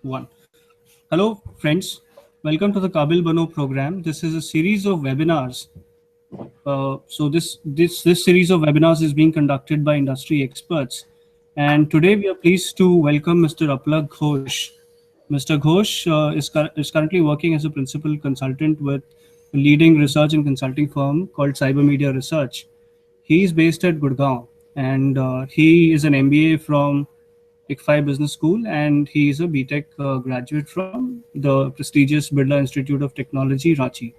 One. Hello, friends. Welcome to the Kabil Bano program. This is a series of webinars. So this series of webinars is being conducted by industry experts, and today we are pleased to welcome Mr. Apalak Ghosh. Mr. Ghosh is currently working as a principal consultant with a leading research and consulting firm called Cyber Media Research. He is based at Gurgaon, and he is an MBA from ICFI Business School, and he is a BTech graduate from the prestigious Birla Institute of Technology, Ranchi.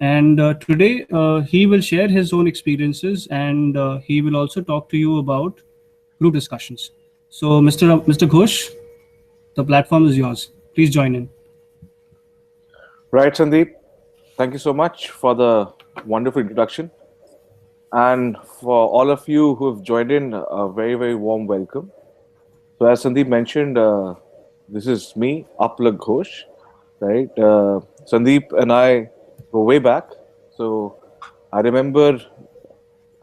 And today he will share his own experiences, and he will also talk to you about group discussions. So, Mr. Ghosh, the platform is yours. Please join in. Right, Sandeep. Thank you so much for the wonderful introduction. And for all of you who have joined in, a very, very warm welcome. So, as Sandeep mentioned, this is me, Apalak Ghosh, right? Sandeep and I go way back. So, I remember,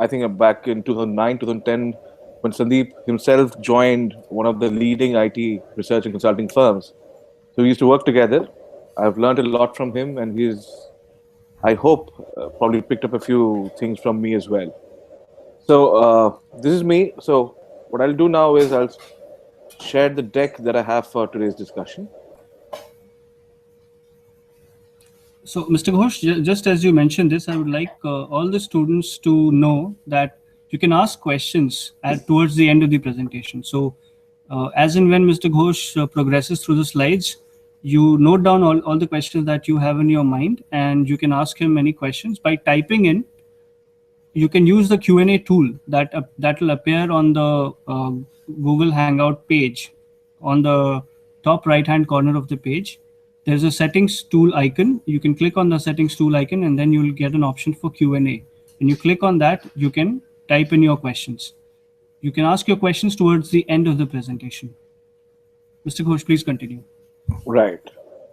I think back in 2009, 2010, when Sandeep himself joined one of the leading IT research and consulting firms. So, we used to work together. I've learned a lot from him, and I hope, probably picked up a few things from me as well. So this is me. So what I'll do now is I'll share the deck that I have for today's discussion. So, Mr. Ghosh, just as you mentioned this, I would like all the students to know that you can ask questions towards the end of the presentation. So, as and when Mr. Ghosh progresses through the slides, you note down all the questions that you have in your mind, and you can ask him any questions by typing in. You can use the Q&A tool that will appear on the Google Hangout page on the top right hand corner of the page. There's a settings tool icon. You can click on the settings tool icon, and then you'll get an option for Q&A. When you click on that, you can type in your questions. You can ask your questions towards the end of the presentation. Mr. Ghosh, please continue. Right.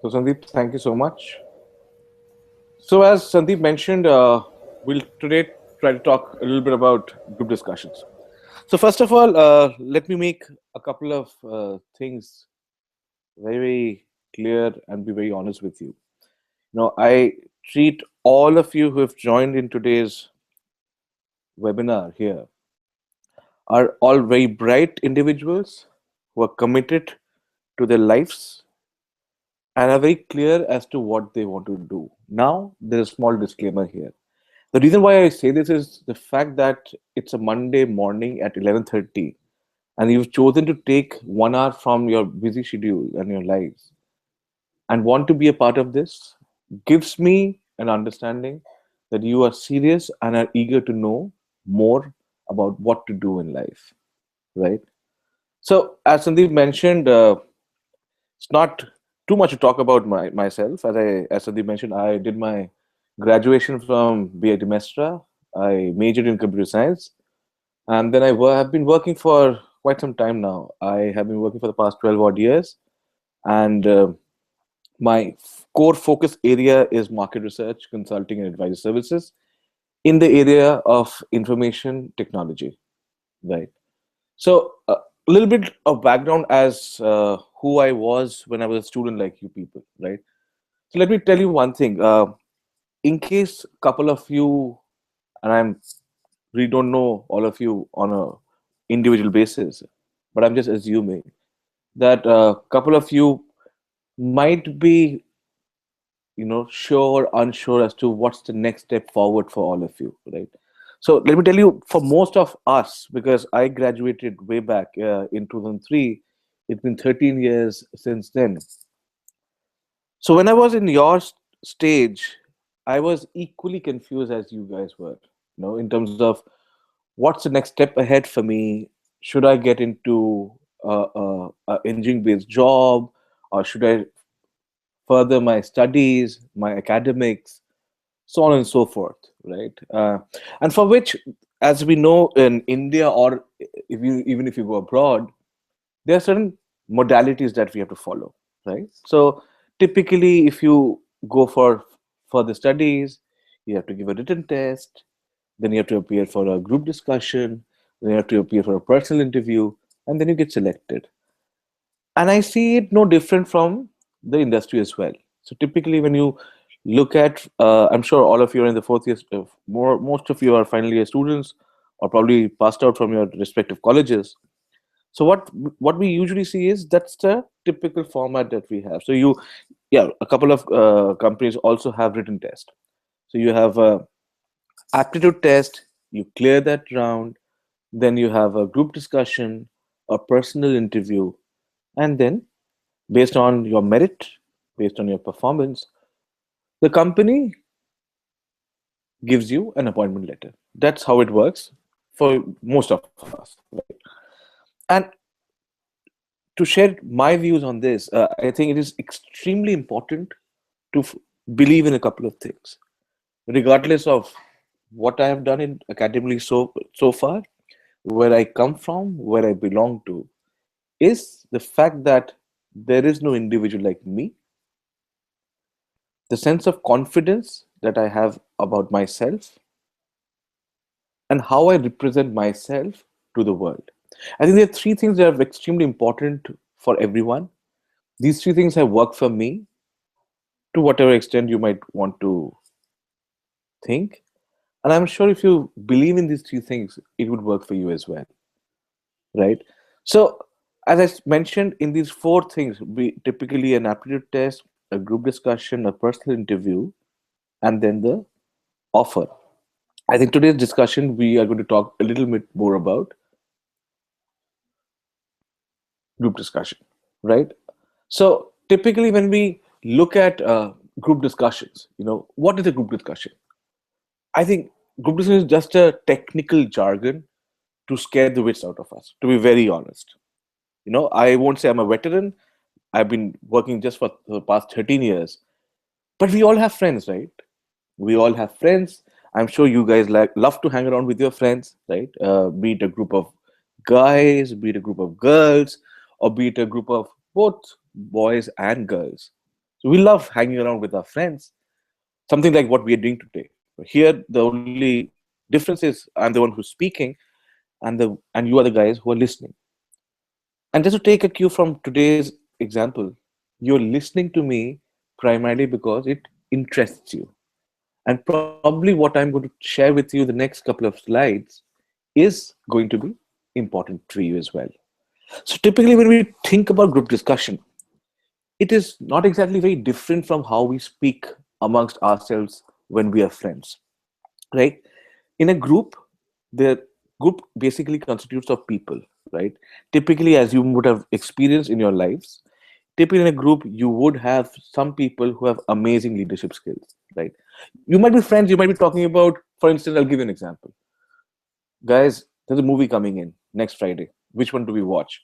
So Sandeep, thank you so much. So as Sandeep mentioned, we'll today try to talk a little bit about group discussions. So first of all, let me make a couple of things very, very clear and be very honest with you. I treat all of you who have joined in today's webinar here are all very bright individuals who are committed to their lives and are very clear as to what they want to do. Now, there's a small disclaimer here. The reason why I say this is the fact that it's a Monday morning at 11:30 and you've chosen to take 1 hour from your busy schedule and your lives and want to be a part of this gives me an understanding that you are serious and are eager to know more about what to do in life, right? So, as Sandeep mentioned, it's not too much to talk about myself. As Sandeep mentioned, I did my graduation from BIT Mestra. I majored in computer science, and then have been working for quite some time now. I have been working for the past 12 odd years, and my core focus area is market research, consulting, and advisory services in the area of information technology, right? So, a little bit of background as who I was when I was a student, like you people, right? So, let me tell you one thing. In case a couple of you, and I'm really don't know all of you on a individual basis, but I'm just assuming that a couple of you might be, sure or unsure as to what's the next step forward for all of you, right? So let me tell you, for most of us, because I graduated way back in 2003, it's been 13 years since then. So when I was in your stage, I was equally confused as you guys were, in terms of what's the next step ahead for me? Should I get into a engineering-based job, or should I further my studies, my academics, so on and so forth, right? And for which, as we know in India, or even if you go abroad, there are certain modalities that we have to follow, right? So typically, if you go for further studies, you have to give a written test, then you have to appear for a group discussion, then you have to appear for a personal interview, and then you get selected. And I see it no different from the industry as well. So typically, when you look at, I'm sure all of you are in the fourth year, most of you are final year students, or probably passed out from your respective colleges. So what we usually see is that's the typical format that we have. So yeah, a couple of companies also have written test. So you have a aptitude test, you clear that round, then you have a group discussion, a personal interview, and then based on your merit, based on your performance, the company gives you an appointment letter. That's how it works for most of us, right? And to share my views on this, I think it is extremely important to believe in a couple of things, regardless of what I have done in academically so far, where I come from, where I belong to, is the fact that there is no individual like me. The sense of confidence that I have about myself and how I represent myself to the world. I think there are three things that are extremely important for everyone. These three things have worked for me to whatever extent you might want to think. And I'm sure if you believe in these three things, it would work for you as well, right? So, as mentioned, in these four things, we typically an aptitude test, a group discussion, a personal interview, and then the offer. I think today's discussion, we are going to talk a little bit more about group discussion, right? So typically, when we look at group discussions, what is a group discussion? I think group discussion is just a technical jargon to scare the wits out of us. To be very honest, I won't say I'm a veteran. I've been working just for the past 13 years, but we all have friends, right? We all have friends. I'm sure you guys love to hang around with your friends, right? Be it a group of guys, be it a group of girls, or be it a group of both boys and girls. So we love hanging around with our friends, something like what we are doing today. Here, the only difference is I'm the one who's speaking, and you are the guys who are listening. And just to take a cue from today's example, you're listening to me primarily because it interests you. And probably what I'm going to share with you the next couple of slides is going to be important for you as well. So typically when we think about group discussion, it is not exactly very different from how we speak amongst ourselves when we are friends, right? In a group, the group basically constitutes of people, right? Typically, as you would have experienced in your lives, typically in a group, you would have some people who have amazing leadership skills, right? You might be friends, you might be talking about, for instance, I'll give you an example. Guys, there's a movie coming in next Friday. Which one do we watch?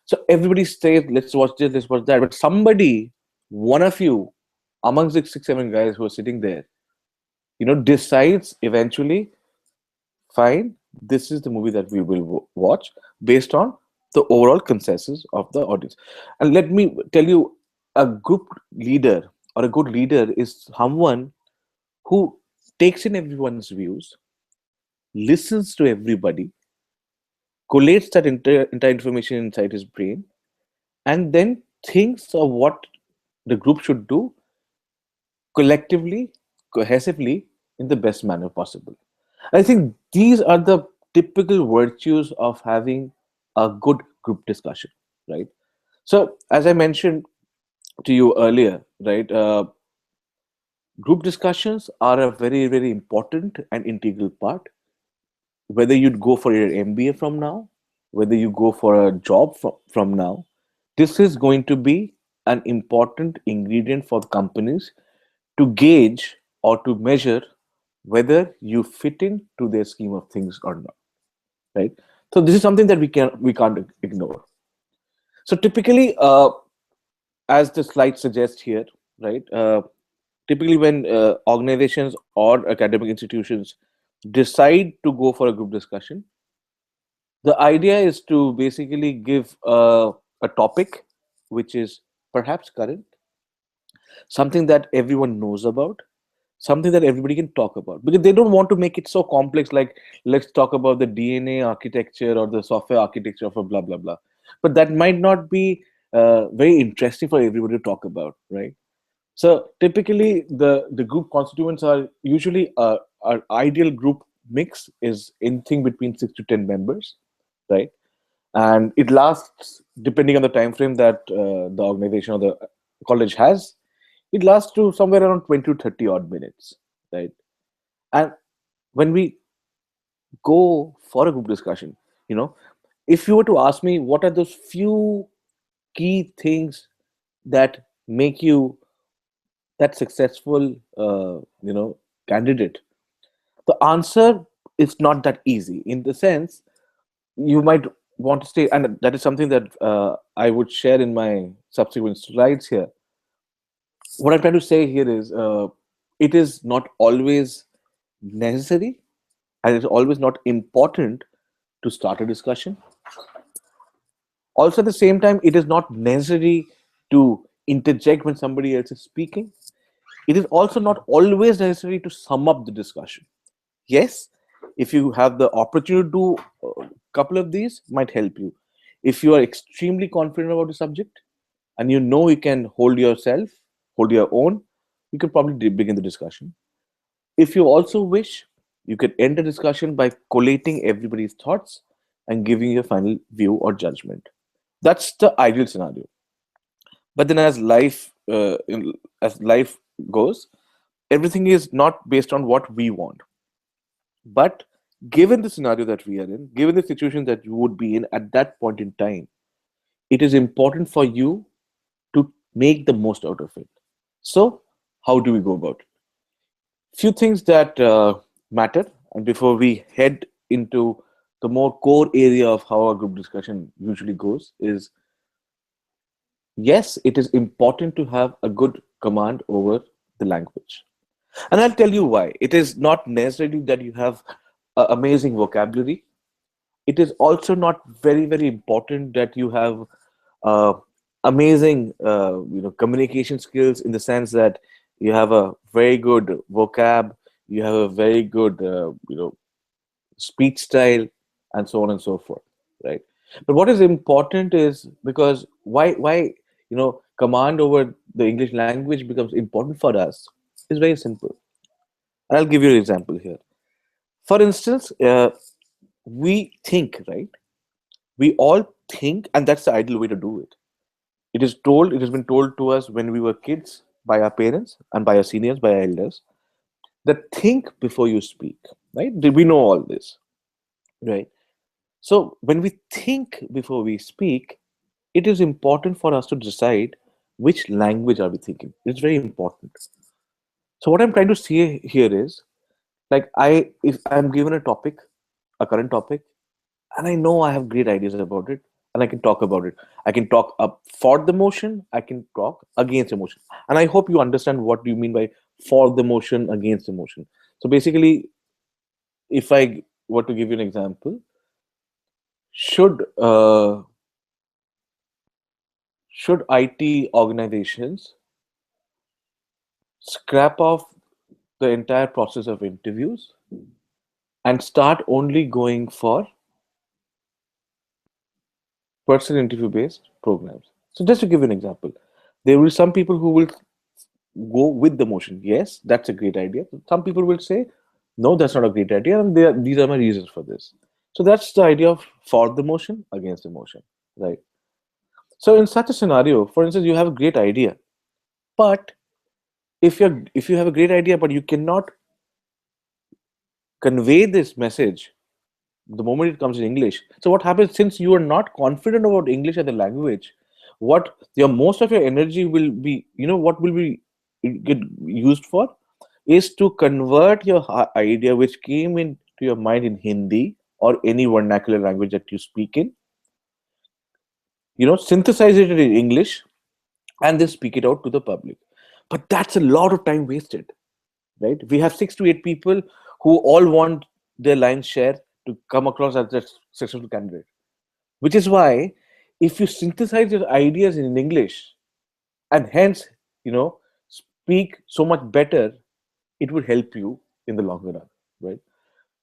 So everybody says, let's watch this, let's watch that. But somebody, one of you, amongst the six, seven guys who are sitting there, decides eventually, fine, this is the movie that we will watch based on the overall consensus of the audience. And let me tell you, a group leader or a good leader is someone who takes in everyone's views, listens to everybody, collates that entire information inside his brain, and then thinks of what the group should do collectively, cohesively, in the best manner possible. I think these are the typical virtues of having a good group discussion, right? So, as I mentioned to you earlier, right, group discussions are a very, very important and integral part. Whether you'd go for your MBA from now, whether you go for a job from now, this is going to be an important ingredient for companies to gauge or to measure whether you fit into their scheme of things or not, right? So this is something that we can't ignore. So typically, as the slide suggests here, right? Typically, when organizations or academic institutions decide to go for a group discussion, the idea is to basically give a topic which is perhaps current, something that everyone knows about, something that everybody can talk about, because they don't want to make it so complex, like let's talk about the DNA architecture or the software architecture of a blah blah blah. But that might not be very interesting for everybody to talk about, right? So typically, the group constituents are usually our ideal group mix is anything between 6 to 10 members, right? And it lasts depending on the time frame that the organization or the college has. It lasts to somewhere around 20 to 30 odd minutes, right? And when we go for a group discussion, you know, if you were to ask me what are those few key things that make you that successful, candidate, the answer is not that easy. In the sense, you might want to stay, and that is something that I would share in my subsequent slides here. What I'm trying to say here is, it is not always necessary, and it's always not important to start a discussion. Also, at the same time, it is not necessary to interject when somebody else is speaking. It is also not always necessary to sum up the discussion. Yes, if you have the opportunity to do a couple of these, might help you. If you are extremely confident about the subject and you know you can hold yourself, hold your own, you can probably begin the discussion. If you also wish, you can end the discussion by collating everybody's thoughts and giving your final view or judgment. That's the ideal scenario. But then, as life goes, everything is not based on what we want. But given the scenario that we are in, given the situation that you would be in at that point in time, it is important for you to make the most out of it. So, how do we go about it? Few things that matter, and before we head into the more core area of how our group discussion usually goes, is yes, it is important to have a good command over the language. And I'll tell you why. It is not necessarily that you have amazing vocabulary. It is also not very, very important that you have uh, amazing communication skills, in the sense that you have a very good vocab, you have a very good speech style, and so on and so forth, right? But what is important is, because why command over the English language becomes important for us is very simple. And I'll give you an example here. For instance, we think, right? We all think, and that's the ideal way to do it. It has been told to us when we were kids by our parents and by our seniors, by our elders, that think before you speak, right? Did we know all this, right? So when we think before we speak, it is important for us to decide which language are we thinking. It's very important. So what I'm trying to say here is, like, if I'm given a topic, a current topic, and I know I have great ideas about it, and I can talk about it. I can talk up for the motion, I can talk against the motion. And I hope you understand what do you mean by for the motion, against the motion. So basically, if I were to give you an example, should should IT organizations scrap off the entire process of interviews and start only going for person interview based programs? So just to give you an example, there will be some people who will go with the motion. Yes, that's a great idea. Some people will say, no, that's not a great idea, and these are my reasons for this. So that's the idea of for the motion, against the motion, right? So in such a scenario, for instance, you have a great idea, but if you have a great idea, but you cannot convey this message the moment it comes in English. So what happens, since you are not confident about English as a language, what your most of your energy will be, what will be get used for, is to convert your idea which came into your mind in Hindi or any vernacular language that you speak in, synthesize it in English, and then speak it out to the public. But that's a lot of time wasted, right? We have 6 to 8 people who all want their lion's share to come across as a successful candidate. Which is why, if you synthesize your ideas in English and hence, speak so much better, it will help you in the longer run, right?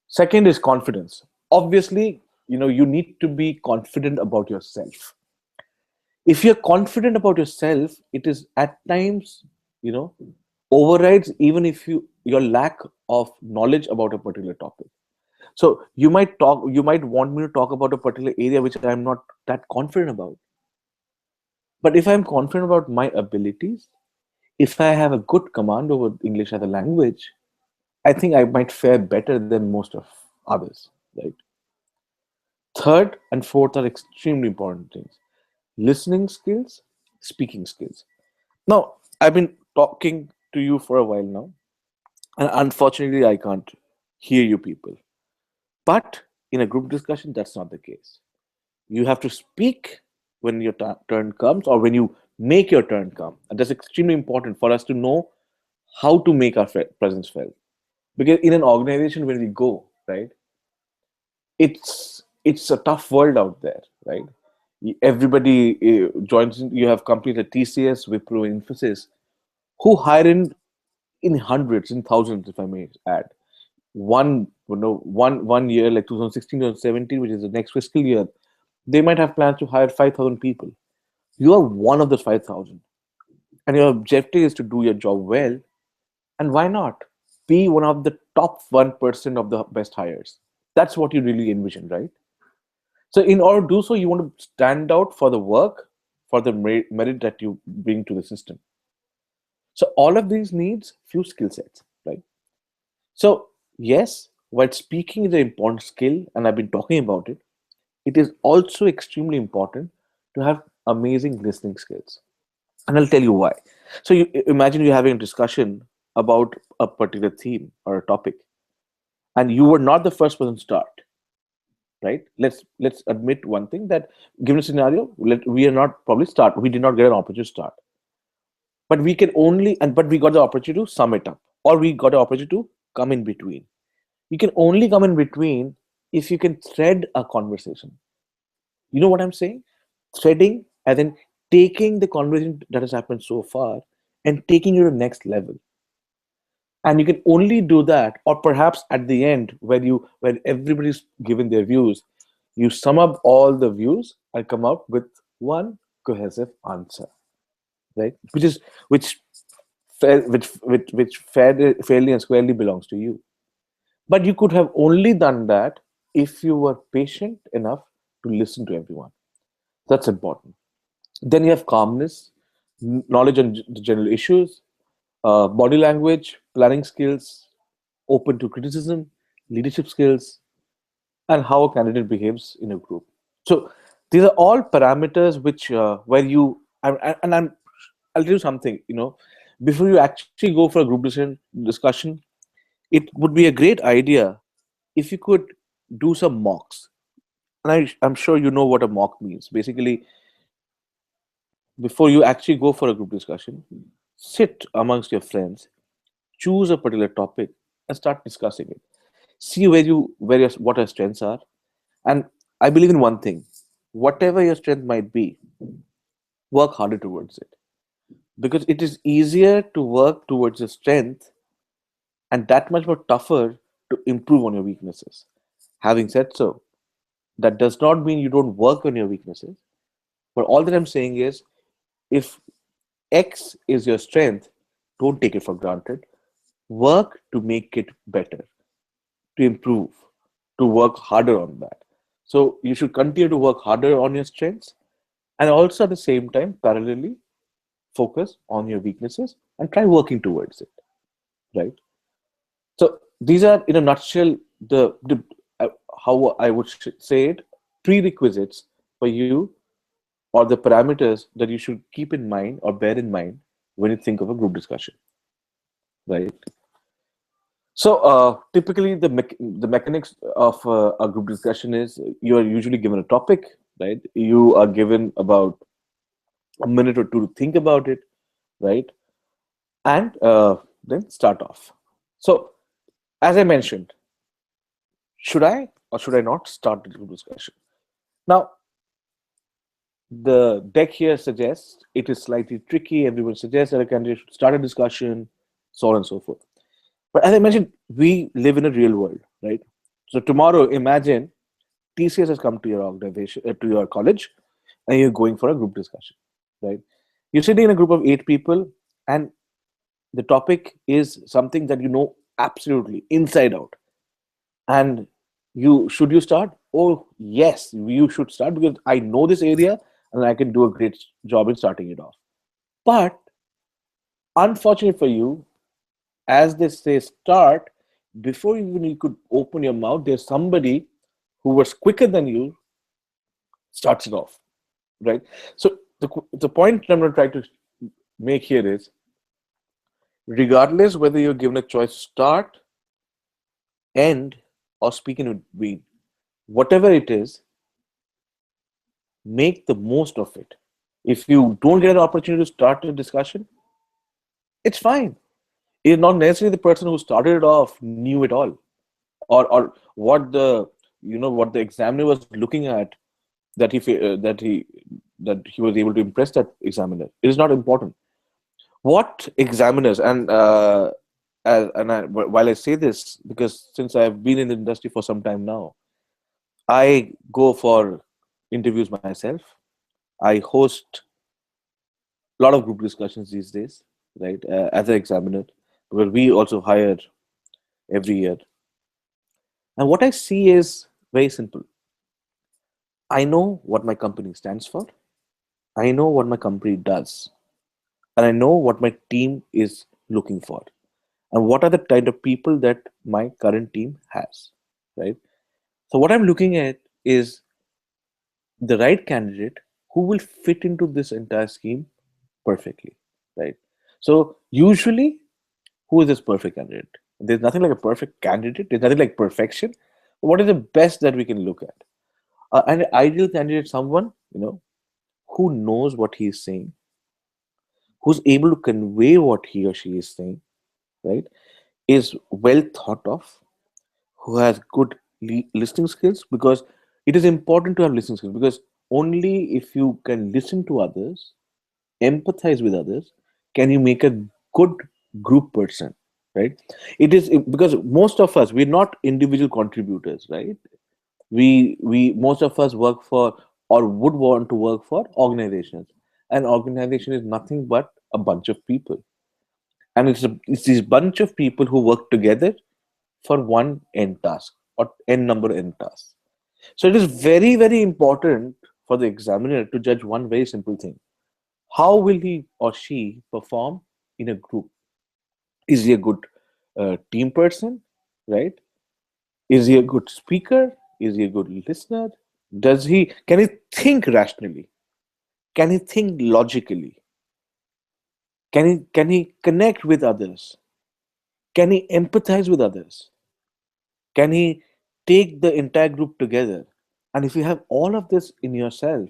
Second is confidence. Obviously, you need to be confident about yourself. If you're confident about yourself, it is at times, you know, overrides even if your lack of knowledge about a particular topic. So you might want me to talk about a particular area which I'm not that confident about. But if I'm confident about my abilities, if I have a good command over English as a language, I think I might fare better than most of others, right? Third and fourth are extremely important things: listening skills, speaking skills. Now, I've been talking to you for a while now, and unfortunately, I can't hear you people. But in a group discussion, that's not the case. You have to speak when your turn comes, or when you make your turn come. And that's extremely important for us to know how to make our presence felt. Because in an organization, when we go, right, it's a tough world out there, right? Everybody joins in. You have companies like TCS, Wipro, Infosys, who hire in hundreds, in thousands, if I may add. One year, like 2016 or 17, which is the next fiscal year, they might have plans to hire 5,000 people. You are one of those 5,000, and your objective is to do your job well. And why not be one of the top 1% of the best hires? That's what you really envision, right? So, in order to do so, you want to stand out for the work, for the merit that you bring to the system. So, all of these needs few skill sets, right? So, yes, while speaking is an important skill, and I've been talking about it, it is also extremely important to have amazing listening skills. And I'll tell you why. So, you imagine you're having a discussion about a particular theme or a topic, and you were not the first person to start, right? Let's admit one thing, that given a scenario, we are not probably start. We did not get an opportunity to start, but we can only and but we got the opportunity to sum it up, or we got the opportunity to come in between. You can only come in between if you can thread a conversation. You know what I'm saying? Threading, and then taking the conversation that has happened so far and taking it to the next level. And you can only do that, or perhaps at the end, when everybody's given their views, you sum up all the views and come out with one cohesive answer, right? Which fairly and squarely belongs to you. But you could have only done that if you were patient enough to listen to everyone. That's important. Then you have calmness, knowledge on the general issues, body language, planning skills, open to criticism, leadership skills, and how a candidate behaves in a group. So these are all parameters which where you and I'll tell you something. Before you actually go for a group discussion, it would be a great idea if you could do some mocks. And I'm sure you know what a mock means. Basically, before you actually go for a group discussion, sit amongst your friends, choose a particular topic, and start discussing it. See what your strengths are. And I believe in one thing: whatever your strength might be, work harder towards it, because it is easier to work towards your strength, and that much more tougher to improve on your weaknesses. Having said so, that does not mean you don't work on your weaknesses. But all that I'm saying is, if X is your strength, don't take it for granted. Work to make it better, to improve, to work harder on that. So you should continue to work harder on your strengths, and also at the same time, parallelly, focus on your weaknesses and try working towards it. Right. So these are, in a nutshell, the how I would say it, prerequisites for you, or the parameters that you should keep in mind or bear in mind when you think of a group discussion. Right. So typically, the mechanics of a group discussion is you are usually given a topic, right? You are given about a minute or two to think about it, right? And then start off. So, as I mentioned, should I or should I not start the group discussion? Now, the deck here suggests it is slightly tricky. Everyone suggests that a candidate should start a discussion, so on and so forth. But as I mentioned, we live in a real world, right? So tomorrow, imagine TCS has come to your organization, to your college, and you're going for a group discussion, right? You're sitting in a group of 8 people, and the topic is something that you know absolutely inside out. And you start? Oh, yes, you should start because I know this area and I can do a great job in starting it off. But unfortunate for you, as they say, start before even you could open your mouth, there's somebody who was quicker than you starts it off, right? So the point I'm going to try to make here is, regardless whether you're given a choice to start, end, or speak in between, whatever it is, make the most of it. If you don't get an opportunity to start a discussion, it's fine. It's not necessarily the person who started it off knew it all, or what the what the examiner was looking at, that he was able to impress that examiner. It is not important. What examiners, while I say this, because since I've been in the industry for some time now, I go for interviews myself. I host a lot of group discussions these days, right? As an examiner, because we also hire every year. And what I see is very simple. I know what my company stands for. I know what my company does, and I know what my team is looking for, and what are the kind of people that my current team has, right? So what I'm looking at is the right candidate who will fit into this entire scheme perfectly, right? So usually, who is this perfect candidate? There's nothing like a perfect candidate. There's nothing like perfection. What is the best that we can look at? An ideal candidate, someone who knows what he is saying, who's able to convey what he or she is saying, right? Is well thought of, who has good listening skills, because it is important to have listening skills, because only if you can listen to others, empathize with others, can you make a good group person, right? It is because most of us, we're not individual contributors, right? We most of us work for, or would want to work for, organizations. An organization is nothing but a bunch of people, and it's this bunch of people who work together for one end task, or n number end tasks. So it is very, very important for the examiner to judge one very simple thing: how will he or she perform in a group? Is he a good team person, right? Is he a good speaker? Is he a good listener? Can he think rationally? Can he think logically? Can he connect with others? Can he empathize with others? Can he take the entire group together? And if you have all of this in yourself,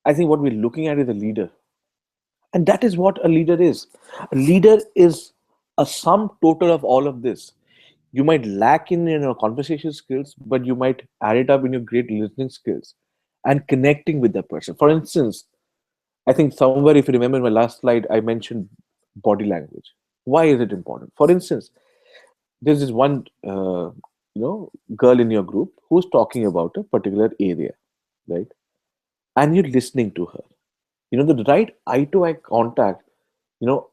I think what we're looking at is a leader. And that is what a leader is. A leader is a sum total of all of this. You might lack in your conversation skills, but you might add it up in your great listening skills and connecting with that person. For instance, I think somewhere, if you remember in my last slide, I mentioned body language. Why is it important? For instance, there's this one girl in your group who's talking about a particular area, right? And you're listening to her. The right eye to eye contact,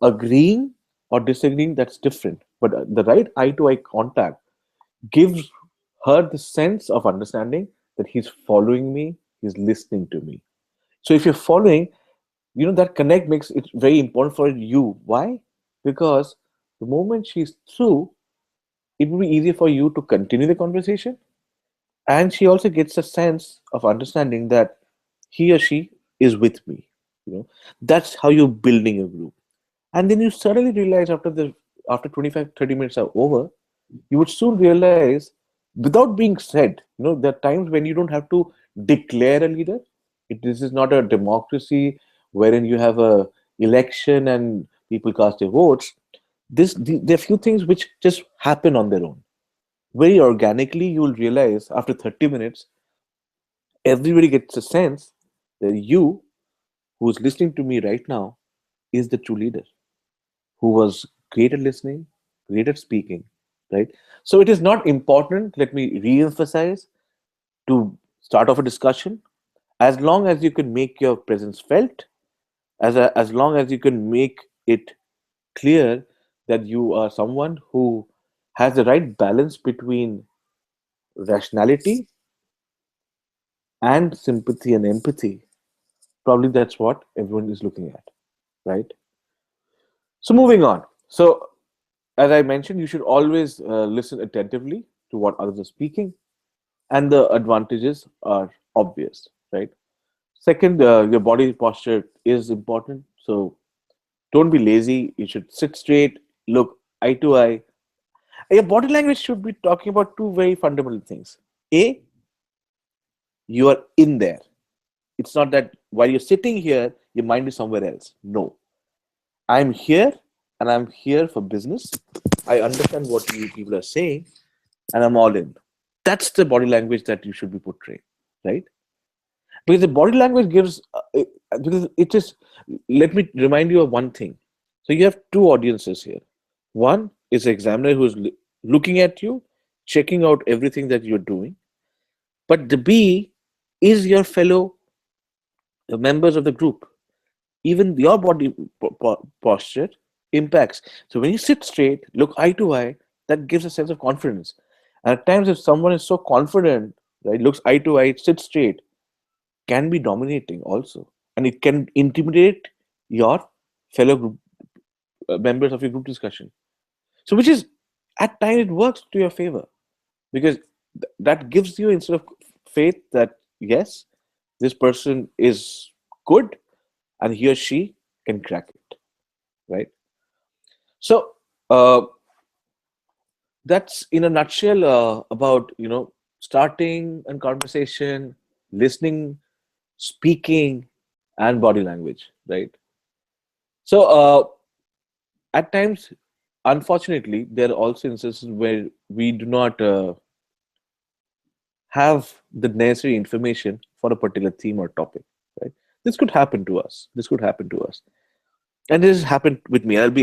agreeing or disagreeing, that's different. But the right eye to eye contact gives her the sense of understanding that he's following me, he's listening to me. So if you're following, that connect makes it very important for you. Why? Because the moment she's through, it will be easier for you to continue the conversation, and she also gets a sense of understanding that he or she is with me. That's how you're building a group. And then you suddenly realize, after 25-30 minutes are over, you would soon realize, without being said, there are times when you don't have to declare a leader. This is not a democracy wherein you have a election and people cast their votes. There are few things which just happen on their own. Very organically, you will realize after 30 minutes, everybody gets a sense that you, who is listening to me right now, is the true leader, who was great at listening, great at speaking, right? So it is not important, let me re-emphasize, to start off a discussion As long as you can make your presence felt, as long as you can make it clear that you are someone who has the right balance between rationality and sympathy and empathy, probably that's what everyone is looking at, right? So moving on. So as I mentioned, you should always listen attentively to what others are speaking, and the advantages are obvious, right? Second, your body posture is important. So don't be lazy. You should sit straight, look eye to eye. Your body language should be talking about two very fundamental things. A, you are in there. It's not that while you're sitting here, your mind is somewhere else. No, I'm here and I'm here for business. I understand what you people are saying and I'm all in. That's the body language that you should be portraying, right? Because the body language gives, because it is, let me remind you of one thing. So you have two audiences here. One is the examiner who's looking at you, checking out everything that you're doing. But the B is your fellow members of the group. Even your body posture impacts. So when you sit straight, look eye to eye, that gives a sense of confidence. And at times, if someone is so confident, right, looks eye to eye, sits straight, can be dominating also, and it can intimidate your fellow group members of your group discussion. So, which is at times it works to your favor because that gives you instead of faith that yes, this person is good and he or she can crack it, right? So that's in a nutshell about starting a conversation, listening, speaking, and body language, right? So at times, unfortunately, there are also instances where we do not have the necessary information for a particular theme or topic, right? This could happen to us. This could happen to us, and this has happened with me. And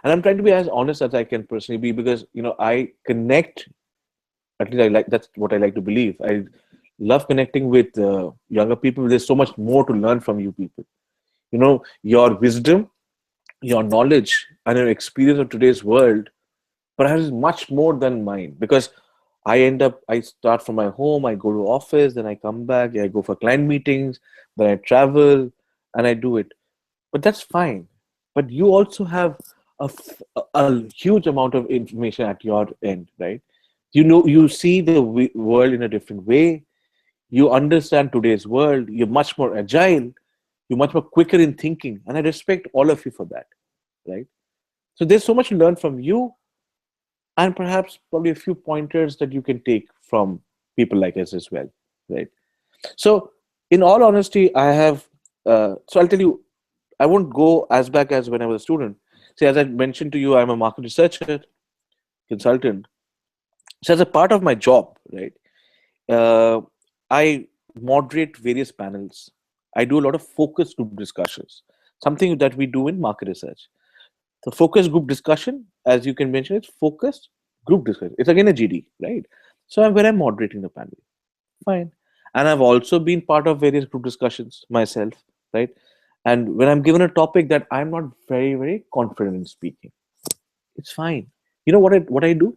I'm trying to be as honest as I can personally be because I connect. At least I like that's what I like to believe. I love connecting with younger people. There's so much more to learn from you people. Your wisdom, your knowledge, and your experience of today's world perhaps is much more than mine because I start from my home, I go to office, then I come back, I go for client meetings, then I travel and I do it. But that's fine. But you also have a huge amount of information at your end, right? You see the world in a different way. You understand today's world. You're much more agile. You're much more quicker in thinking. And I respect all of you for that, right? So there's so much to learn from you and perhaps probably a few pointers that you can take from people like us as well, right? So in all honesty, so I'll tell you, I won't go as back as when I was a student. See, as I mentioned to you, I'm a market researcher, consultant. So as a part of my job, right, uh, I moderate various panels. I do a lot of focus group discussions, something that we do in market research. The focus group discussion, as you can mention, it's focused group discussion. It's again a GD, right? So I'm where I'm moderating the panel. Fine. And I've also been part of various group discussions myself, right? And when I'm given a topic that I'm not very, very confident in speaking, it's fine. You know what I do?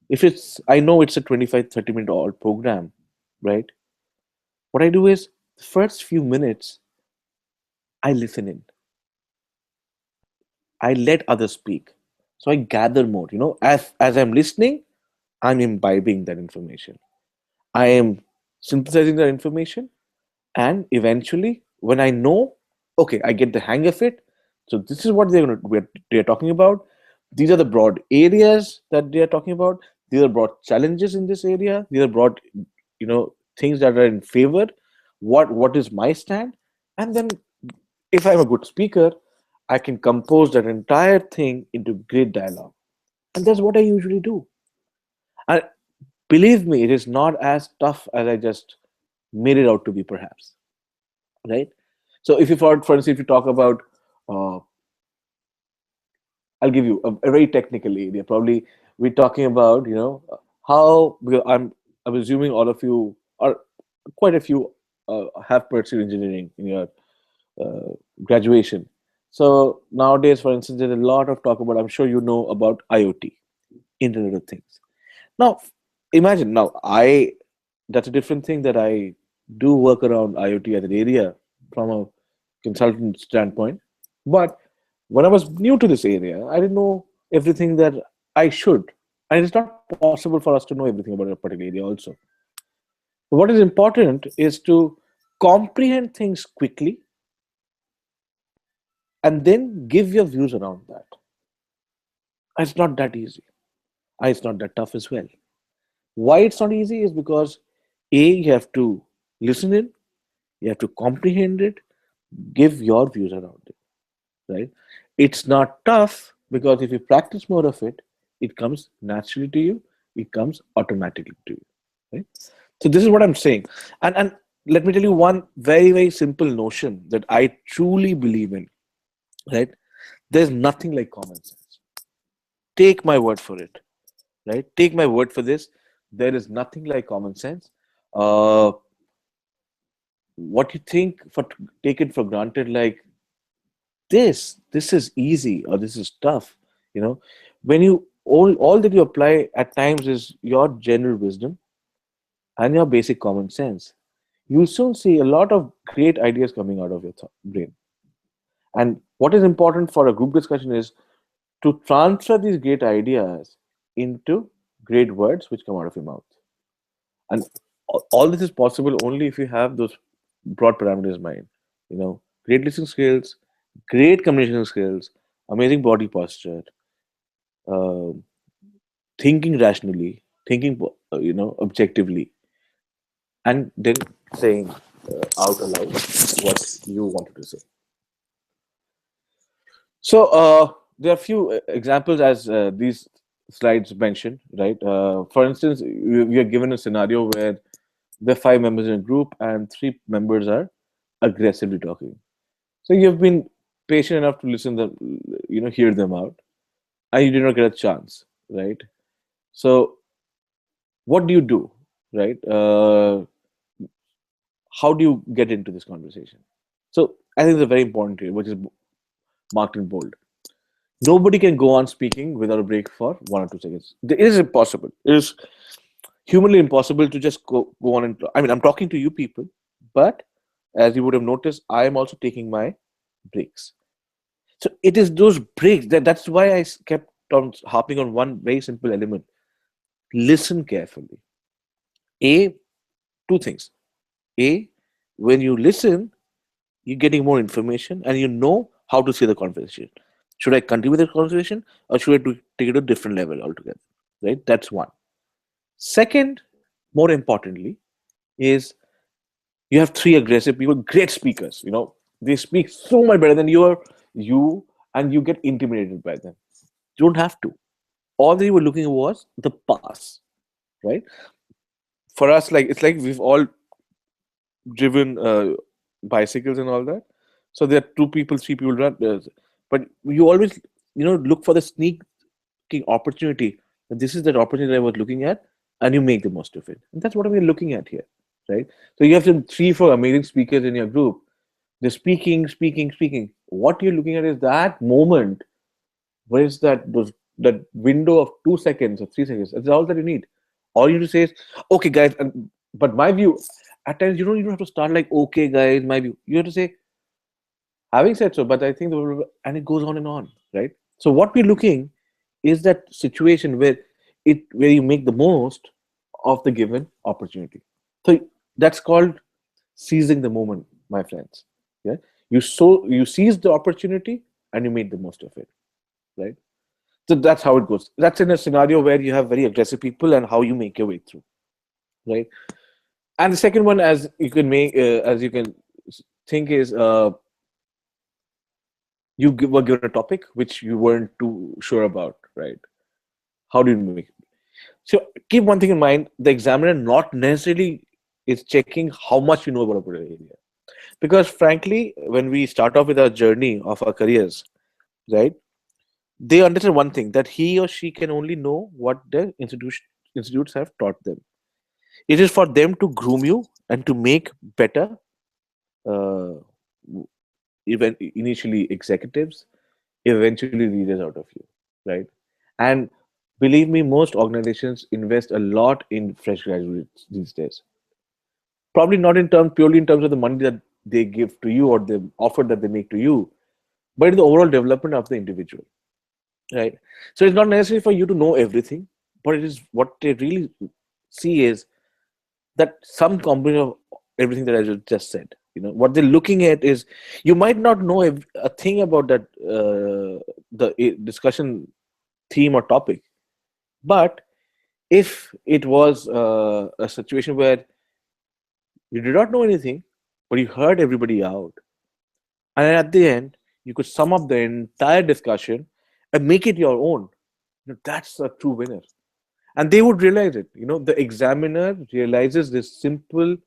If I know it's a 25, 30 minute old program, right? What I do is the first few minutes, I listen in. I let others speak. So I gather more, as I'm listening, I'm imbibing that information. I am synthesizing that information. And eventually, when I know, okay, I get the hang of it. So this is what they're talking about. These are the broad areas that they are talking about. These are broad challenges in this area. These are broad, things that are in favor. What is my stand? And then, if I'm a good speaker, I can compose that entire thing into great dialogue. And that's what I usually do. And believe me, it is not as tough as I just made it out to be, perhaps. Right? So, if you, for instance, if you talk about, uh, I'll give you a very technical area. Probably we're talking about, how because I'm assuming all of you, or quite a few, have pursued engineering in your uh, graduation. So nowadays, for instance, there's a lot of talk about. I'm sure you know about IoT, Internet of Things. Now, imagine now I that's a different thing that I do work around IoT as an area from a consultant standpoint. But when I was new to this area, I didn't know everything that I should. And it's not possible for us to know everything about a particular area also. What is important is to comprehend things quickly and then give your views around that. And it's not that easy. And it's not that tough as well. Why it's not easy is because A, you have to listen in, you have to comprehend it, give your views around it, right? It's not tough because if you practice more of it, it comes naturally to you, it comes automatically to you, right? So this is what I'm saying. And let me tell you one very, very simple notion that I truly believe in, right? There's nothing like common sense. Take my word for it, right? Take my word for this. There is nothing like common sense. Uh, what you think for take it for granted, like this is easy or this is tough, you know, when you all that you apply at times is your general wisdom and your basic common sense. You'll soon see a lot of great ideas coming out of your brain. And what is important for a group discussion is to transfer these great ideas into great words which come out of your mouth. And all this is possible only if you have those broad parameters in mind. You know, great listening skills, great communication skills, amazing body posture, uh, thinking rationally, thinking objectively, and then saying out aloud what you wanted to say. So there are a few examples as these slides mentioned, right? For instance, we are given a scenario where there are five members in a group and three members are aggressively talking. So you've been patient enough to listen them, hear them out, and you did not get a chance, right? So what do you do, right? How do you get into this conversation? So I think it's a very important area, which is marked in bold. Nobody can go on speaking without a break for 1 or 2 seconds. It is impossible. It is humanly impossible to just go on and. I mean, I'm talking to you people, but as you would have noticed, I am also taking my breaks. So it is those breaks that's why I kept on harping on one very simple element. Listen carefully. A, two things. A, when you listen, you're getting more information and you know how to see the conversation. Should I continue the conversation or should I take it to a different level altogether? Right? That's one. Second, more importantly, is you have three aggressive people, great speakers. You know, they speak so much better than you, and you get intimidated by them. You don't have to. All they were looking was the pass, right? For us, like it's like we've all driven bicycles and all that. So there are two people, three people run, but you always look for the sneaking opportunity. And this is that opportunity I was looking at, and you make the most of it. And that's what we're looking at here, right? So you have some three, four amazing speakers in your group. They're speaking, speaking, speaking. What you're looking at is that moment. Where is that window of 2 seconds or 3 seconds? That's all that you need. All you need to say is, "Okay, guys." But my view, at times you don't have to start like, "Okay, guys, my view." You have to say, "Having said so," but I think and it goes on and on, right? So what we're looking is that situation where you make the most of the given opportunity. So that's called seizing the moment, my friends. Yeah, you seize the opportunity and you made the most of it, right? So that's how it goes. That's in a scenario where you have very aggressive people and how you make your way through, right? And the second one, as you can think, is were given a topic which you weren't too sure about, right? How do you make it? So keep one thing in mind: the examiner not necessarily is checking how much you know about a particular area, because frankly, when we start off with our journey of our careers, right? They understand one thing, that he or she can only know what the institutes have taught them. It is for them to groom you and to make better, uh, even initially executives, eventually leaders out of you, right? And believe me, most organizations invest a lot in fresh graduates these days. Probably not in terms purely in terms of the money that they give to you or the offer that they make to you, but in the overall development of the individual, right? So it's not necessary for you to know everything, but it is what they really see is that some combination of everything that I just said. What they're looking at is you might not know a thing about that the discussion theme or topic, but if it was a situation where you did not know anything, but you heard everybody out, and at the end you could sum up the entire discussion and make it your own, that's a true winner. And they would realize it. The examiner realizes this simple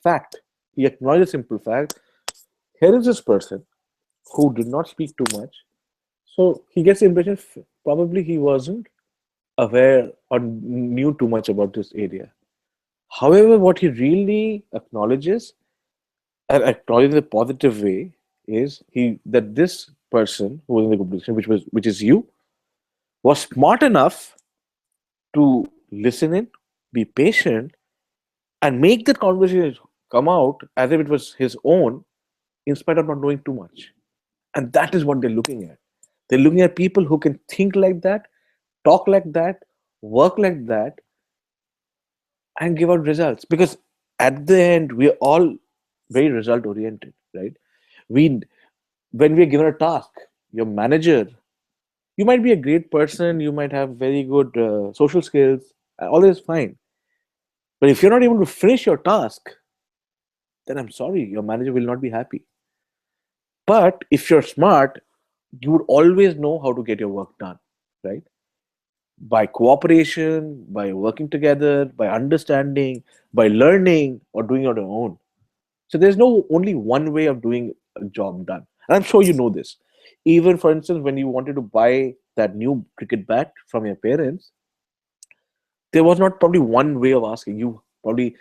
fact. He acknowledges a simple fact. Here is this person who did not speak too much. So he gets the impression probably he wasn't aware or knew too much about this area. However, what he really acknowledges, and acknowledges in a positive way, is he that this person who was in the competition, which is you, was smart enough to listen in, be patient, and make that conversation come out as if it was his own, in spite of not knowing too much. And that is what they're looking at. They're looking at people who can think like that, talk like that, work like that, and give out results. Because at the end, we're all very result oriented, right? We When we're given a task, your manager, you might be a great person, you might have very good social skills, all this is fine. But if you're not able to finish your task, then I'm sorry, your manager will not be happy. But if you're smart, you would always know how to get your work done, right? By cooperation, by working together, by understanding, by learning, or doing it on your own. So there's no only one way of doing a job done. And I'm sure you know this. Even for instance, when you wanted to buy that new cricket bat from your parents, there was not probably one way of asking. You probably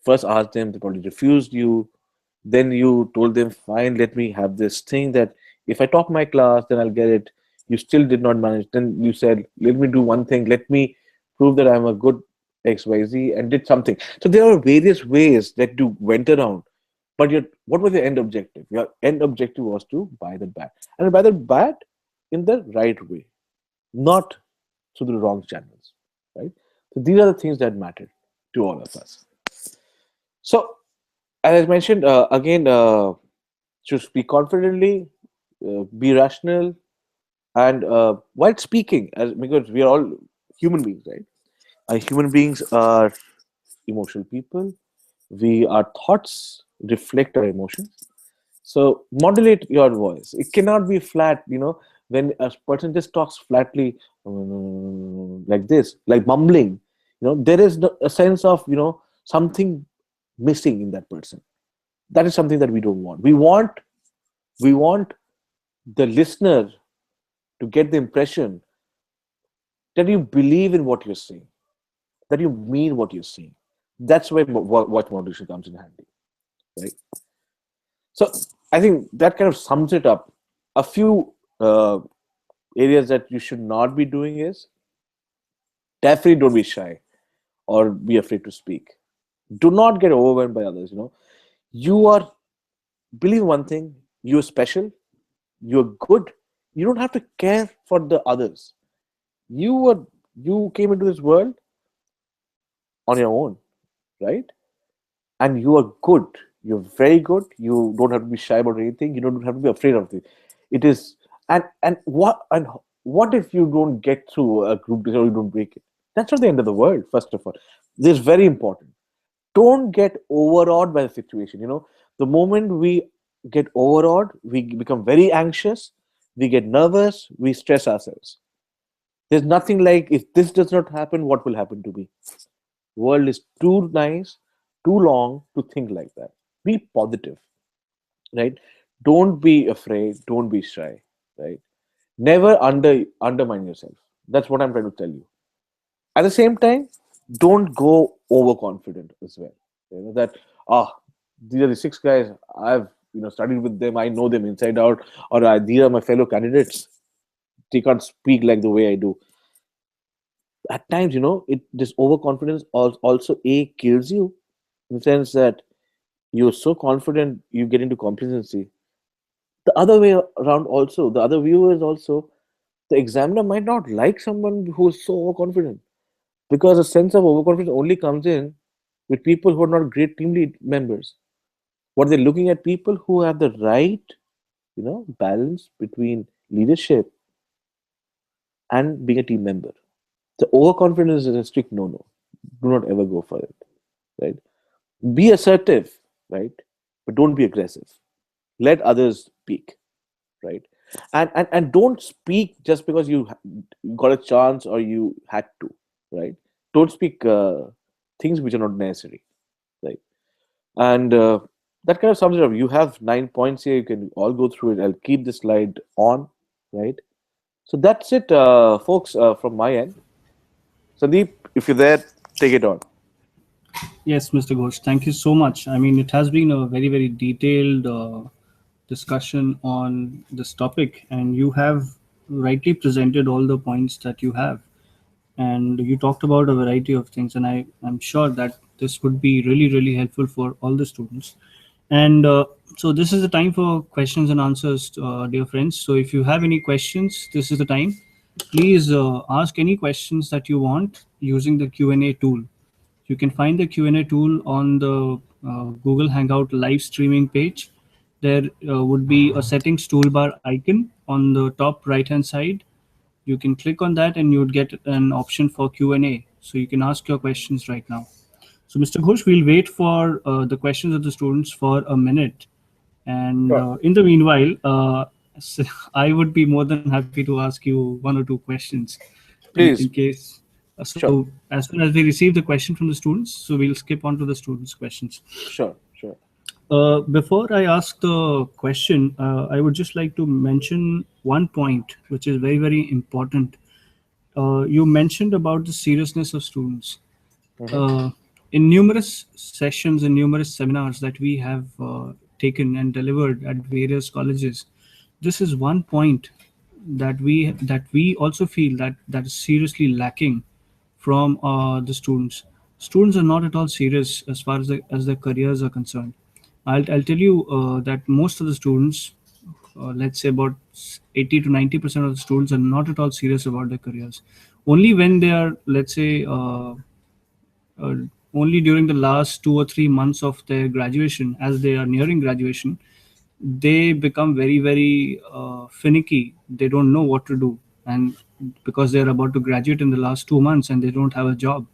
first asked them, they probably refused you. Then you told them, fine, let me have this thing that if I top my class, then I'll get it. You still did not manage. Then you said, let me do one thing. Let me prove that I'm a good XYZ and did something. So there are various ways that you went around. But what was your end objective? Your end objective was to buy the bat. And buy the bat in the right way, not through the wrong channels. Right? So these are the things that matter to all of us. So as I mentioned, again, to speak confidently, be rational, and while speaking, because we are all human beings, right? Human beings are emotional people. Our thoughts reflect our emotions. So modulate your voice. It cannot be flat. When a person just talks flatly, like this, like mumbling, there is a sense of something missing in that person. That is something that we don't want. We want the listener to get the impression that you believe in what you're saying, that you mean what you're saying. That's where what modulation comes in handy, right? So I think that kind of sums it up. A few areas that you should not be doing is definitely don't be shy or be afraid to speak. Do not get overwhelmed by others. You are, believe one thing, you're special, you're good. You don't have to care for the others. You came into this world on your own, right? And you are good. You're very good. You don't have to be shy about anything. You don't have to be afraid of it. It is and what if you don't get through a group discussion or you don't break it? That's not the end of the world. First of all, this is very important. Don't get overawed by the situation. The moment we get overawed, we become very anxious. We get nervous. We stress ourselves. There's nothing like if this does not happen, what will happen to me? World is too nice, too long to think like that. Be positive, right? Don't be afraid. Don't be shy, right? Never undermine yourself. That's what I'm trying to tell you. At the same time, don't go overconfident as well. That ah, these are the six guys I've studied with them. I know them inside out, or these are my fellow candidates. They can't speak like the way I do. At times, it this overconfidence also a kills you in the sense that you're so confident you get into complacency. The other way around also, the other view is also the examiner might not like someone who's so overconfident because a sense of overconfidence only comes in with people who are not great team lead members. What they're looking at people who have the right, balance between leadership and being a team member. The overconfidence is a strict no-no. Do not ever go for it, right? Be assertive, right? But don't be aggressive. Let others speak, right? And don't speak just because got a chance or you had to, right? Don't speak things which are not necessary, right? And that kind of sums it up. You have 9 points here. You can all go through it. I'll keep the slide on, right? So that's it, folks, from my end. Sandeep, if you're there, take it on. Yes, Mr. Ghosh, thank you so much. I mean, it has been a very, very detailed discussion on this topic, and you have rightly presented all the points that you have. And you talked about a variety of things, and I'm sure that this would be really, really helpful for all the students. And so, this is the time for questions and answers, dear friends. So, if you have any questions, this is the time. Please ask any questions that you want using the Q&A tool. You can find the Q&A tool on the Google Hangout live streaming page. There would be a settings toolbar icon on the top right hand side. You can click on that and you would get an option for Q&A. So you can ask your questions right now. So Mr. Ghosh, we'll wait for the questions of the students for a minute. And Sure. in the meanwhile, I would be more than happy to ask you one or two questions in Please, case. sure, So as soon as we receive the question from the students, so we'll skip on to the students' questions. sure, sure. Before I ask the question, I would just like to mention one point which is very, very important. You mentioned about the seriousness of students. Hmm. Uh, in numerous sessions and numerous seminars that we have taken and delivered at various colleges, this is one point that we also feel that is seriously lacking from the students. Students are not at all serious as far as their careers are concerned. I'll tell you that most of the students, let's say about 80 to 90% of the students, are not at all serious about their careers. Only when they are, let's say, uh, only during the last 2 or 3 months of their graduation, as they are nearing graduation, they become very, very finicky. They don't know what to do, and because they're about to graduate in the last 2 months and they don't have a job.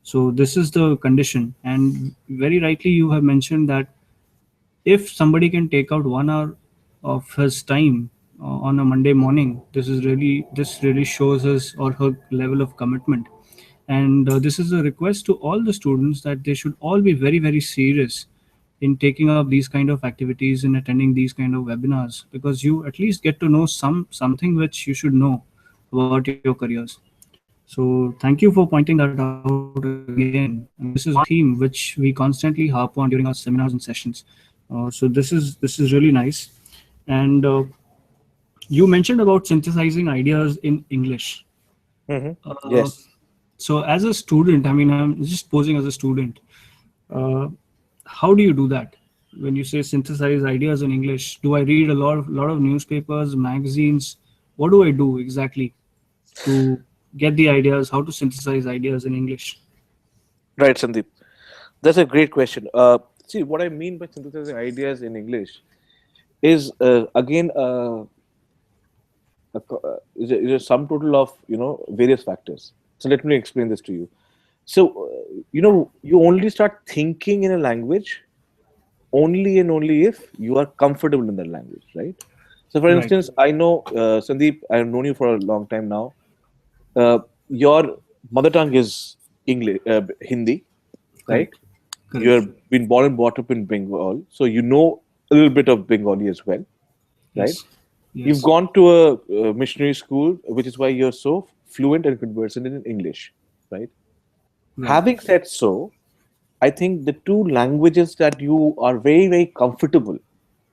So this is the condition. And very rightly you have mentioned that if somebody can take out 1 hour of his time on a Monday morning, this really shows his or her level of commitment. And this is a request to all the students that they should all be very, very serious in taking up these kind of activities and attending these kind of webinars, because you at least get to know something which you should know about your careers. So thank you for pointing that out again. I mean, this is one theme which we constantly harp on during our seminars and sessions. So this is really nice. And you mentioned about synthesizing ideas in English. Hmm. Uh, Yes. so as a student, I mean, I'm just posing as a student. Uh, how do you do that? When you say synthesize ideas in English, do I read a lot of newspapers, magazines? What do I do exactly to get the ideas? How to synthesize ideas in English? Right, Sandeep. That's a great question. See, what I mean by synthesizing ideas in English is again is a sum total of various factors. So let me explain this to you. So you only start thinking in a language only and only if you are comfortable in that language, right? So, for Right. instance, I know Sandeep. I have known you for a long time now. Your mother tongue is English, Hindi, right? Correct. You Correct. have been born and brought up in Bengal, so you know a little bit of Bengali as well, right? Yes. You've Yes. gone to a missionary school, which is why you're so fluent and conversant in English, right? Right. Having said so, I think the two languages that you are very, very comfortable,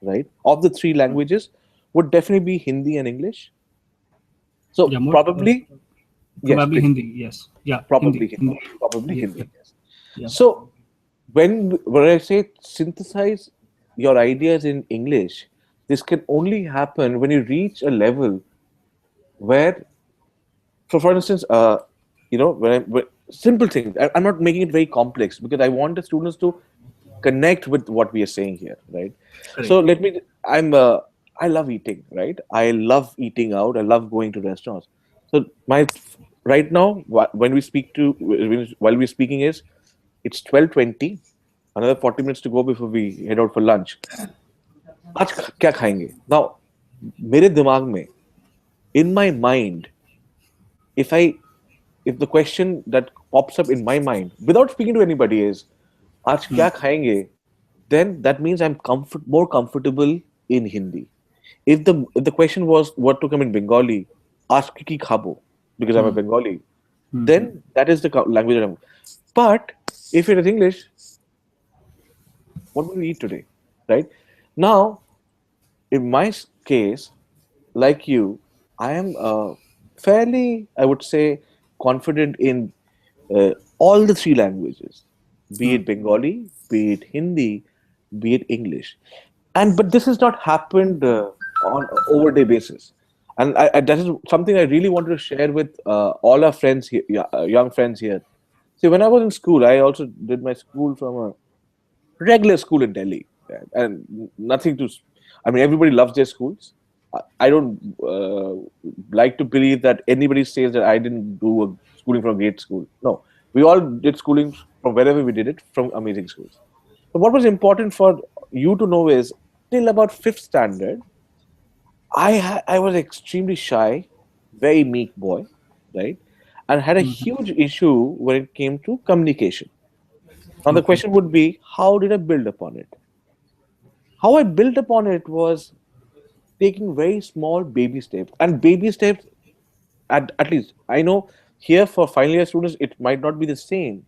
right? Of the three languages would definitely be Hindi and English. Yeah, So more probably, yes, probably please. Hindi. Yes. Yeah, Hindi. Probably Hindi. Hindi. Probably Yeah. Hindi. Yes. Yeah. So when I say synthesize your ideas in English, this can only happen when you reach a level where, so for instance, when simple things. I'm not making it very complex because I want the students to connect with what we are saying here, right? Correct. So I love eating, right? I love eating out. I love going to restaurants. So my right now, when we speak to while we're speaking is it's 12:20. Another 40 minutes to go before we head out for lunch. आज क्या खाएंगे? Now, मेरे दिमाग में, in my mind, if I if the question that pops up in my mind without speaking to anybody is आज क्या खाएंगे, then that means I'm more comfortable in Hindi. If the question was what to come in Bengali, ask ki khabo, because I'm a Bengali, then that is the language that I'm. But if it is English, what will we eat today, right? Now, in my case, like you, I am fairly, I would say, confident in all the three languages, be it Bengali, be it Hindi, be it English. And but this has not happened on an overday basis. And that is something I really wanted to share with all our friends here, young friends here. See, when I was in school, I also did my school from a regular school in Delhi, and nothing to. I mean, everybody loves their schools. I don't like to believe that anybody says that I didn't do a schooling from a great school. No, we all did schooling from wherever we did it from amazing schools. But what was important for you to know is till about fifth standard, I was extremely shy, very meek boy, right, and had a huge issue when it came to communication. Now the Okay. question would be, how did I build upon it? How I built upon it was taking very small baby steps. And baby steps, at least, I know here for final year students, it might not be the same.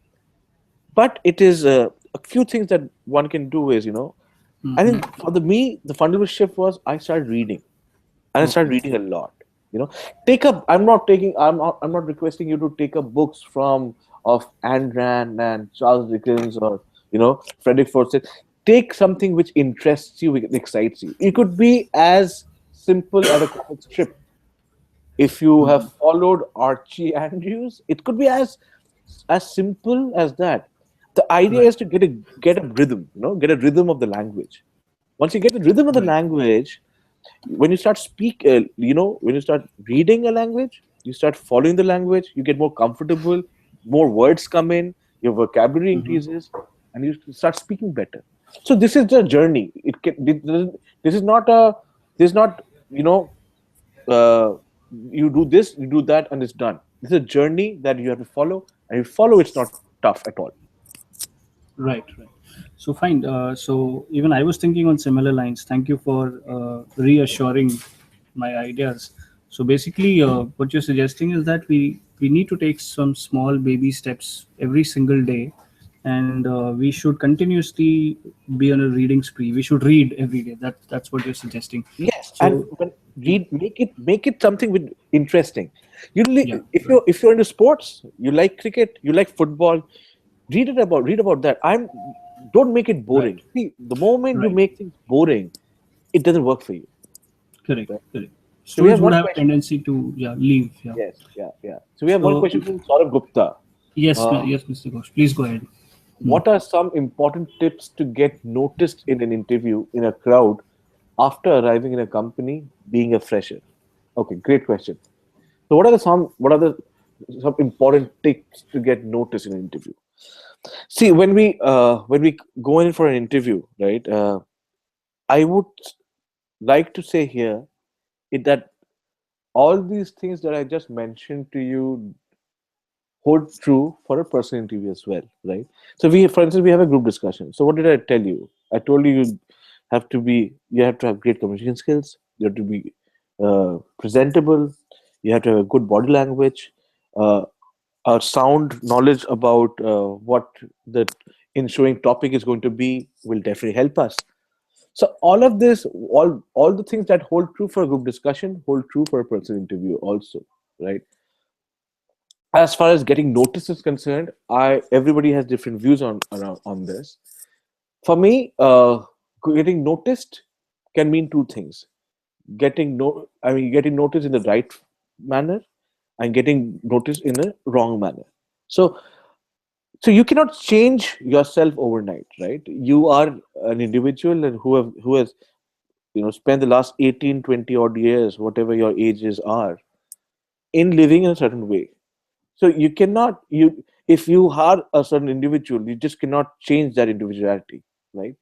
But it is a few things that one can do is, I think for the fundamental shift was I started reading. And I started Okay. reading a lot. Take up. I'm not requesting you to take up books from of Ayn Rand and Charles Dickens or Frederick Forsyth. Take something which interests you, which excites you. It could be as simple as a comic strip. If you have followed Archie Andrews, it could be as simple as that. The idea Right. is to get a rhythm, get a rhythm of the language. Once you get the rhythm of the Right. language, when you start when you start reading a language, you start following the language, you get more comfortable, more words come in, your vocabulary increases, and you start speaking better. So this is the journey. This is not a this is not uh, you do this, you do that, and it's done. This is a journey that you have to follow, and you follow. It's not tough at all. Right, right. So fine. So even I was thinking on similar lines. Thank you for reassuring my ideas. So basically, what you're suggesting is that we need to take some small baby steps every single day, and we should continuously be on a reading spree. We should read every day. That's what you're suggesting. Yes, and So when read, make it something with interesting. yeah, If right, you're into sports, you like cricket, you like football, read about that. Don't make it right, boring. See, the moment you right. make things boring, it doesn't work for you. Correct, Right? correct. So we Students have would one have a question. tendency to, yeah, leave. Yeah. Yes, yeah, yeah. So we have one So question from Saurabh Gupta. yes, Uh, yes, Mr. Ghosh, please go ahead. what are some important tips to get noticed in an interview in a crowd after arriving in a company, being a fresher? Okay, great question. So what are the some important tips to get noticed in an interview? See, when we go in for an interview, right? I would like to say here that all these things that I just mentioned to you hold true for a personal interview as well, right? So for instance, we have a group discussion. So what did I tell you? I told you you have to have great communication skills. You have to be presentable. You have to have a good body language, a sound knowledge about what the ensuring topic is going to be will definitely help us. So all of this, all the things that hold true for a group discussion hold true for a personal interview also, right? As far as getting notice is concerned, I everybody has different views on this. For me, getting noticed can mean two things: getting noticed in the right manner and getting noticed in a wrong manner. So you cannot change yourself overnight, right? You are an individual and who has spent the last 18, 20 odd years, whatever your ages are, in living in a certain way. So you cannot you if you are a certain individual, you just cannot change that individuality, right?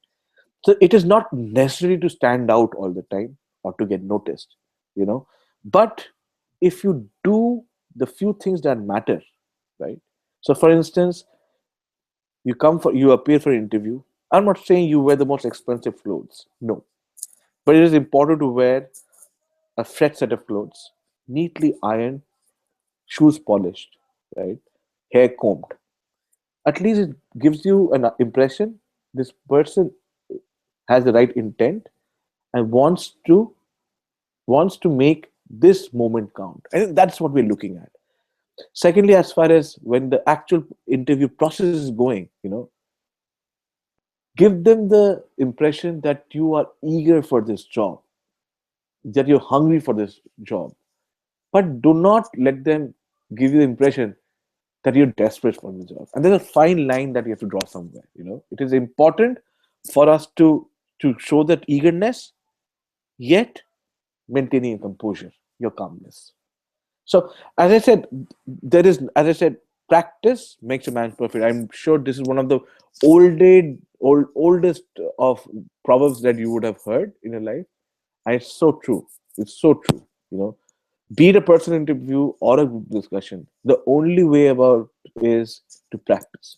So it is not necessary to stand out all the time or to get noticed, you know. But if you do the few things that matter, right? So for instance, you appear for an interview. I'm not saying you wear the most expensive clothes, no, but it is important to wear a fresh set of clothes, neatly ironed, shoes polished, right, hair combed. At least it gives you an impression this person has the right intent and wants to make this moment count. I think that's what we're looking at. Secondly, as far as when the actual interview process is going, give them the impression that you are eager for this job, that you're hungry for this job, but do not let them give you the impression that you're desperate for the job. And there's a fine line that you have to draw somewhere. It is important for us to show that eagerness, yet maintaining your composure, your calmness. So, as I said, practice makes a man perfect. I'm sure this is one of the oldest of proverbs that you would have heard in your life. And it's so true. It's so true. Be it a personal interview or a group discussion, the only way about is to practice.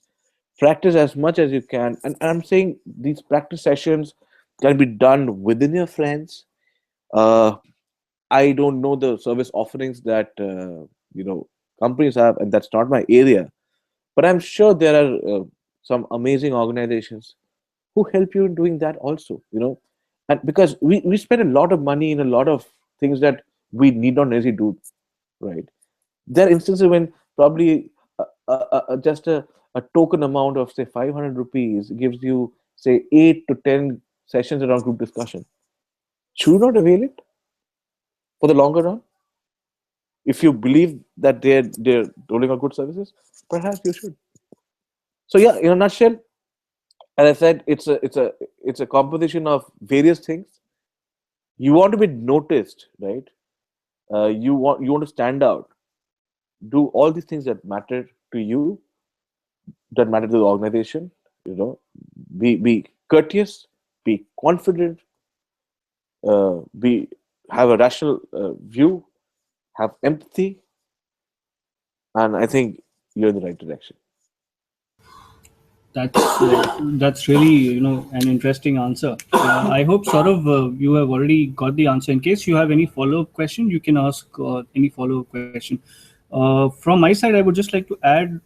Practice as much as you can. And I'm saying these practice sessions can be done within your friends. Uh, I don't know the service offerings that companies have, and that's not my area. But I'm sure there are some amazing organizations who help you in doing that also. And because we spend a lot of money in a lot of things that we need not necessarily do, right? There are instances when probably just a token amount of say 500 rupees gives you say 8 to 10 sessions around group discussion. Should you not avail it for the longer run? If you believe that they're rolling out good services, perhaps you should. So yeah, in a nutshell, as I said, it's a composition of various things. You want to be noticed, right? You want to stand out. Do all these things that matter to you, that matter to the organization. Be courteous, be confident, be have a rational view, have empathy, and I think you're in the right direction. That's really an interesting answer. I hope you have already got the answer. In case you have any follow up question, you can ask any follow up question. From my side, I would just like to add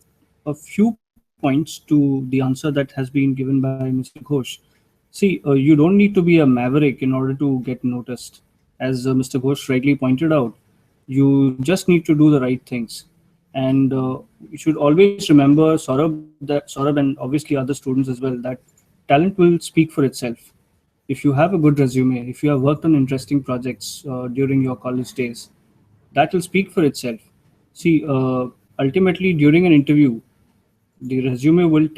a few points to the answer that has been given by Mr. Ghosh. See, you don't need to be a maverick in order to get noticed. As Mr. Ghosh rightly pointed out, you just need to do the right things. And you should always remember, Saurabh and obviously other students as well, that talent will speak for itself. If you have a good resume, if you have worked on interesting projects during your college days, that will speak for itself. See, ultimately, during an interview, the resume will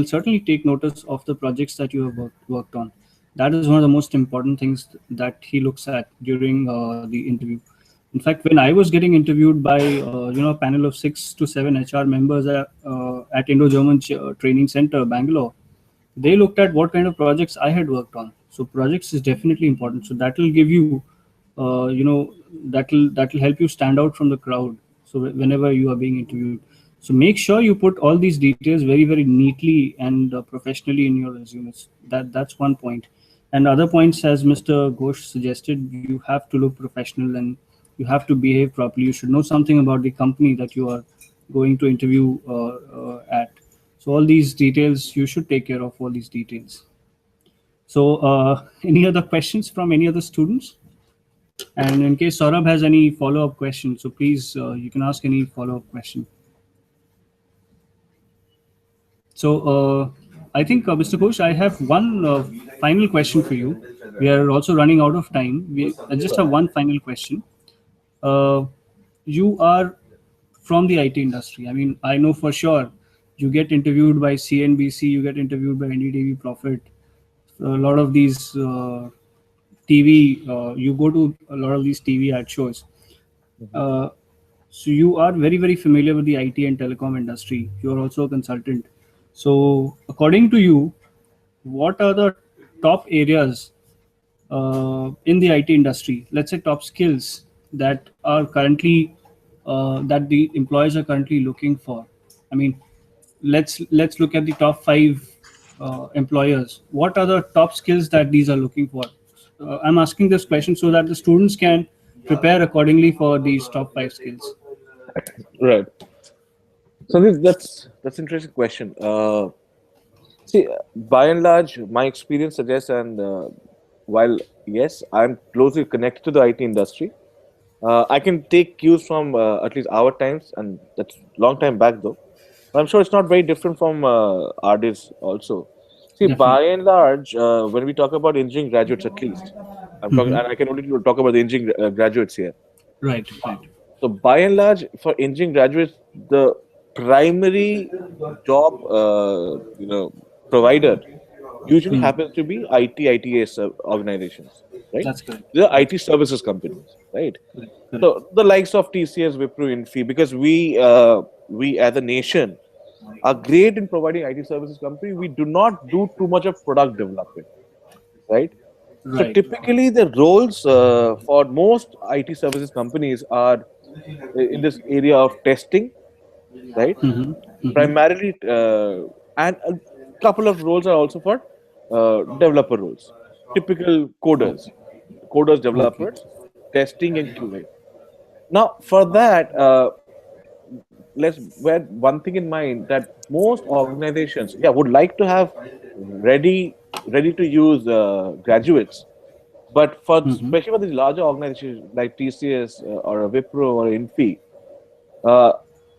certainly take notice of the projects that you have worked on. That is one of the most important things that he looks at during the interview. In fact, when I was getting interviewed by a panel of 6 to 7 HR members at Indo-German Training Center, Bangalore, they looked at what kind of projects I had worked on. So projects is definitely important. So that will give you, that will help you stand out from the crowd. So whenever you are being interviewed, so make sure you put all these details very neatly and professionally in your resumes. That's one point. And other points, as Mr. Ghosh suggested, you have to look professional and you have to behave properly. You should know something about the company that you are going to interview at. So all these details, you should take care of all these details. So any other questions from any other students? And in case Saurabh has any follow-up question, so please you can ask any follow-up question. So I think Mr. Ghosh, I have one final question for you. We are also running out of time. I just have one final question. Uh, you are from the IT industry. I mean, I know for sure you get interviewed by CNBC, you get interviewed by NDTV Profit. A lot of these TV, you go to a lot of these TV ad shows. Uh, so you are very, very familiar with the IT and telecom industry. You are also a consultant. So according to you, what are the top areas in the IT industry? Let's say top skills that are currently that the employers are currently looking for. I mean, let's look at the top five employers. What are the top skills that these are looking for? I'm asking this question so that the students can prepare accordingly for these top five skills. Right. So that's interesting question. See, by and large, my experience suggests, and while yes, I'm closely connected to the IT industry, I can take cues from at least our times, and that's long time back though. I'm sure it's not very different from our days also. See, by Definitely. and large, when we talk about engineering graduates, at least, I'm talking, and I can only talk about the engineering graduates here. Right, right. So by and large, for engineering graduates, the primary job, provider usually Hmm. happens to be ITAS organizations, right? That's correct. They're Correct. IT services companies, right? Correct. Correct. So the likes of TCS, Wipro, Infi, because we as a nation are great in providing IT services company. We do not do too much of product development, right? So Right. typically, the roles for most IT services companies are in this area of testing, right? Mm-hmm. Mm-hmm. Primarily, and a couple of roles are also for developer roles. Typical coders, Okay. Okay. developers, testing and QA. Now, for that, let's bear one thing in mind that most organizations, yeah, would like to have ready to use graduates. But for Mm-hmm. especially for these larger organizations like TCS or a Wipro or Infi, uh,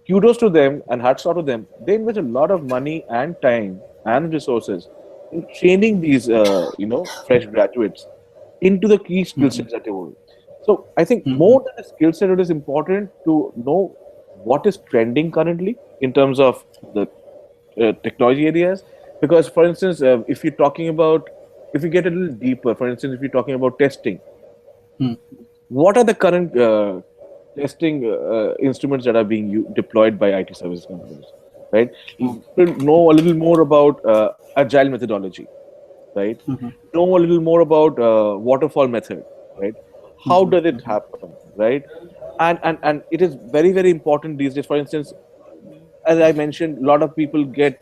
kudos to them and hats off to them. They invest a lot of money and time and resources in training these fresh graduates into the key skill Mm-hmm. sets that they want. So I think Mm-hmm. more than the skill set, it is important to know what is trending currently in terms of the technology areas. Because, for instance, if you get a little deeper, for instance, if you're talking about testing, what are the current testing instruments that are being deployed by IT service companies, right? To know a little more about agile methodology, right? Mm-hmm. Know a little more about waterfall method, right? How does it Mm-hmm. happen, right? And it is very, very important these days. For instance, as I mentioned, a lot of people get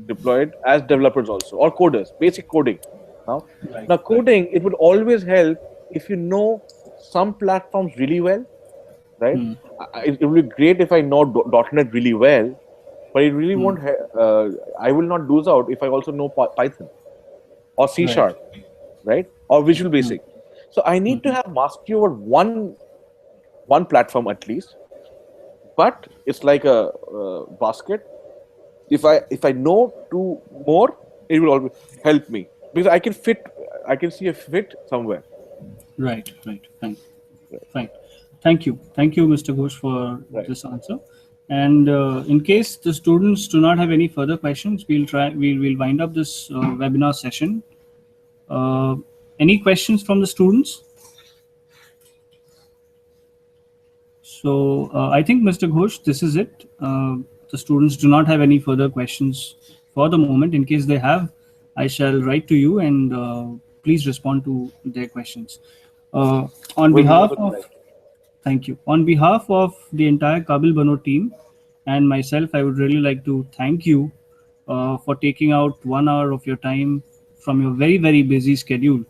deployed as developers also or coders, basic coding. Now, Right. now Right. coding, it would always help if you know some platforms really well, right? Mm. It would be great if I know .NET really well, but it really Mm. won't. I will not lose out if I also know Python or C Right. Sharp, right? Or Visual Mm. Basic. So I need to Mm-hmm. have mastery over one platform at least. But it's like a basket. If I know two more, it will always help me because I can see a fit somewhere. Right. Right. Fine. Right. Fine. Thank you. Thank you, Mr. Ghosh, for Right. this answer. And in case the students do not have any further questions, we'll wind up this webinar session. Uh, any questions from the students? So I think, Mr. Ghosh, this is it. The students do not have any further questions for the moment. In case they have, I shall write to you and please respond to their questions. On We'll be more behalf than of delighted. Thank you. On behalf of the entire Kabil Bano team and myself, I would really like to thank you for taking out 1 hour of your time from your very, very busy schedule.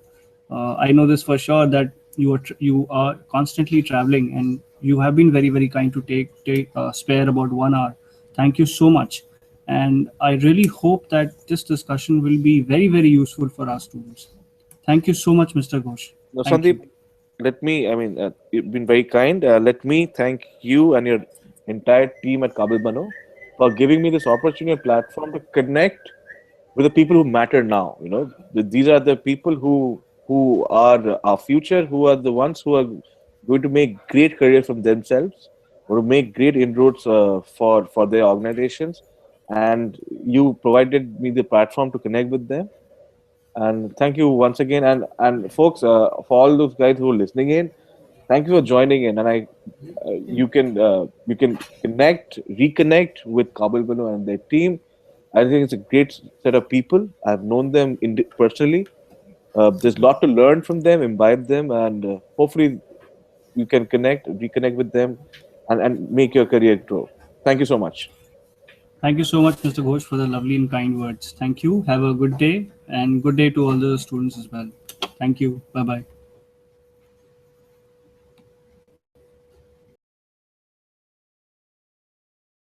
I know this for sure that you are constantly traveling and you have been very, very kind to take spare about 1 hour. Thank you so much. And I really hope that this discussion will be very, very useful for our students. Thank you so much, Mr. Ghosh. Now, Thank you. Sandeep, you've been very kind. Let me thank you and your entire team at Kabil Bano for giving me this opportunity and platform to connect with the people who matter now. These are the people who are our future, who are the ones who are going to make great careers from themselves, or to make great inroads for their organizations. And you provided me the platform to connect with them. And thank you once again. And folks, for all those guys who are listening in, thank you for joining in. And you can reconnect with Kabul Banu and their team. I think it's a great set of people. I've known them personally. There's a lot to learn from them, imbibe them, and hopefully you can reconnect with them, and make your career grow. Thank you so much. Thank you so much, Mr. Ghosh, for the lovely and kind words. Thank you. Have a good day, and good day to all the students as well. Thank you. Bye bye.